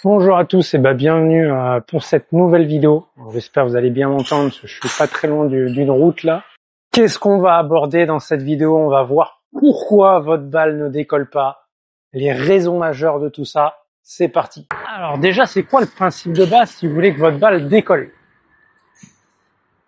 Bonjour à tous et bienvenue pour cette nouvelle vidéo. J'espère que vous allez bien m'entendre parce que je suis pas très loin d'une route là. Qu'est-ce qu'on va aborder dans cette vidéo? On va voir pourquoi votre balle ne décolle pas, les raisons majeures de tout ça. C'est parti. Alors déjà, c'est quoi le principe de base si vous voulez que votre balle décolle?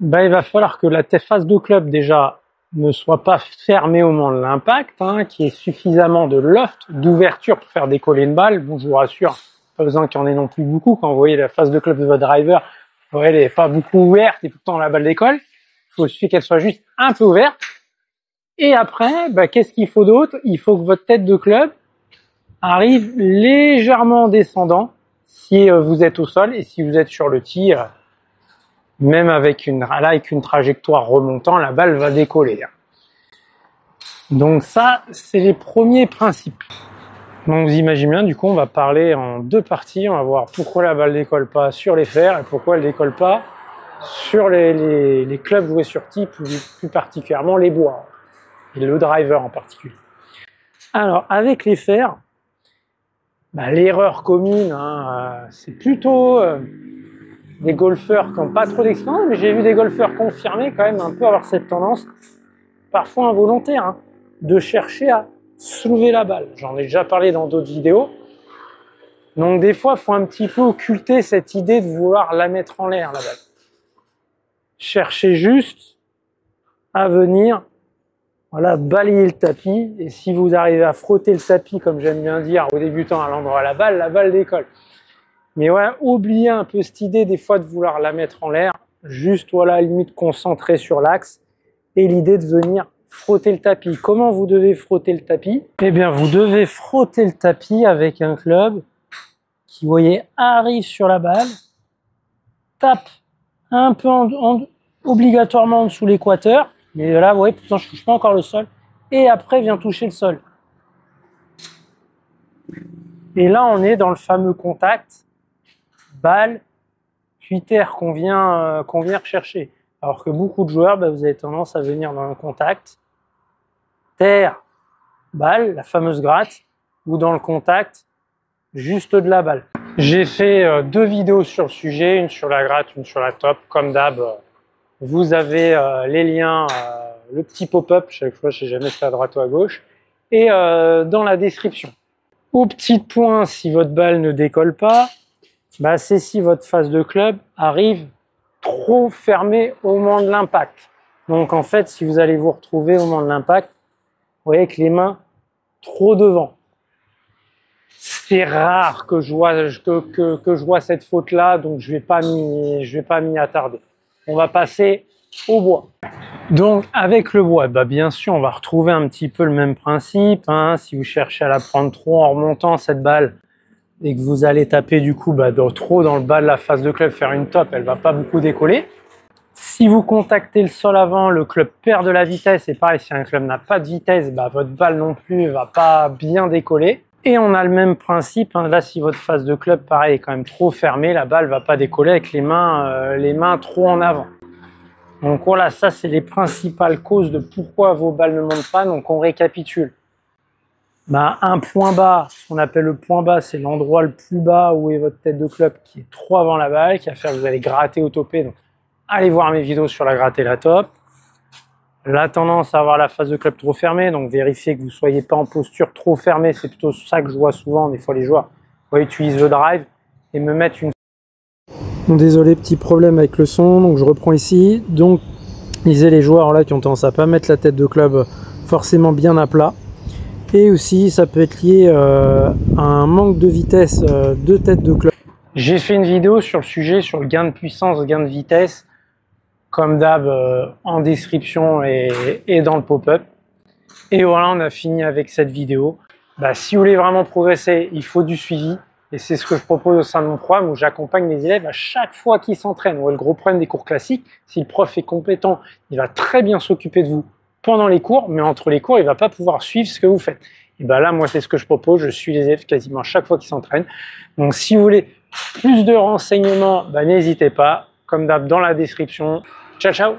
Il va falloir que la phase de club déjà ne soit pas fermée au moment de l'impact, qu'il y ait suffisamment de loft, d'ouverture pour faire décoller une balle. Bon, je vous rassure, pas besoin qu'il y en ait non plus beaucoup. Quand vous voyez la phase de club de votre driver, vous voyez, elle n'est pas beaucoup ouverte et tout le temps la balle décolle. Il suffit qu'elle soit juste un peu ouverte. Et après, qu'est-ce qu'il faut d'autre? Il faut que votre tête de club arrive légèrement en descendant si vous êtes au sol, et si vous êtes sur le tee, même avec une trajectoire remontant, la balle va décoller. Donc ça, c'est les premiers principes. Donc vous imaginez bien, du coup, on va parler en deux parties. On va voir pourquoi la balle décolle pas sur les fers et pourquoi elle décolle pas sur les clubs joués sur tee, plus particulièrement les bois et le driver en particulier. Alors avec les fers, l'erreur commune, c'est plutôt des golfeurs qui n'ont pas trop d'expérience, mais j'ai vu des golfeurs confirmés quand même un peu avoir cette tendance, parfois involontaire, de chercher à soulever la balle. J'en ai déjà parlé dans d'autres vidéos. Donc des fois, il faut un petit peu occulter cette idée de vouloir la mettre en l'air, la balle. Cherchez juste à venir balayer le tapis, et si vous arrivez à frotter le tapis, comme j'aime bien dire, aux débutants à l'endroit de la balle décolle. Mais oubliez un peu cette idée des fois de vouloir la mettre en l'air, juste limite concentrer sur l'axe, et l'idée de venir frotter le tapis. Comment vous devez frotter le tapis? Eh bien, vous devez frotter le tapis avec un club qui, vous voyez, arrive sur la balle, tape un peu obligatoirement en dessous l'équateur, mais là, vous voyez, pourtant je ne touche pas encore le sol, et après vient toucher le sol. Et là, on est dans le fameux contact balle, puis terre qu'on vient rechercher. Alors que beaucoup de joueurs, vous avez tendance à venir dans le contact, terre, balle, la fameuse gratte, ou dans le contact, juste de la balle. J'ai fait deux vidéos sur le sujet, une sur la gratte, une sur la top. Comme d'hab, vous avez les liens, le petit pop-up, chaque fois je sais jamais si c'est à droite ou à gauche, et dans la description. Au petit point, si votre balle ne décolle pas, c'est si votre phase de club arrive trop fermée au moment de l'impact. Donc en fait, si vous allez vous retrouver au moment de l'impact, vous voyez avec les mains trop devant. C'est rare que je vois cette faute-là, donc je vais pas m'y attarder. On va passer au bois. Donc avec le bois, bien sûr, on va retrouver un petit peu le même principe. Si vous cherchez à la prendre trop en remontant cette balle et que vous allez taper du coup trop dans le bas de la phase de club, faire une top, elle va pas beaucoup décoller. Si vous contactez le sol avant, le club perd de la vitesse, et pareil, si un club n'a pas de vitesse, votre balle non plus va pas bien décoller. Et on a le même principe, là si votre phase de club pareil est quand même trop fermée, la balle va pas décoller avec les mains trop en avant. Donc voilà, ça c'est les principales causes de pourquoi vos balles ne montent pas. Donc on récapitule. Un point bas, ce qu'on appelle le point bas, c'est l'endroit le plus bas où est votre tête de club qui est trop avant la balle, qui va faire que vous allez gratter ou toper. Donc allez voir mes vidéos sur la gratte et la top. La tendance à avoir la phase de club trop fermée, donc vérifiez que vous ne soyez pas en posture trop fermée. C'est plutôt ça que je vois souvent. Des fois les joueurs utilisent le drive et me mettent une... Bon, désolé, petit problème avec le son, donc je reprends ici. Donc disait les joueurs là qui ont tendance à pas mettre la tête de club forcément bien à plat. Et aussi ça peut être lié à un manque de vitesse de tête de club. J'ai fait une vidéo sur le sujet, sur le gain de puissance, gain de vitesse, comme d'hab en description et dans le pop-up. Et voilà, on a fini avec cette vidéo. Si vous voulez vraiment progresser, il faut du suivi. Et c'est ce que je propose au sein de mon programme où j'accompagne mes élèves à chaque fois qu'ils s'entraînent. Le gros problème des cours classiques, si le prof est compétent, il va très bien s'occuper de vous pendant les cours, mais entre les cours, il ne va pas pouvoir suivre ce que vous faites. Et là, moi, c'est ce que je propose. Je suis les élèves quasiment chaque fois qu'ils s'entraînent. Donc, si vous voulez plus de renseignements, n'hésitez pas. Comme d'hab, dans la description. Ciao, ciao!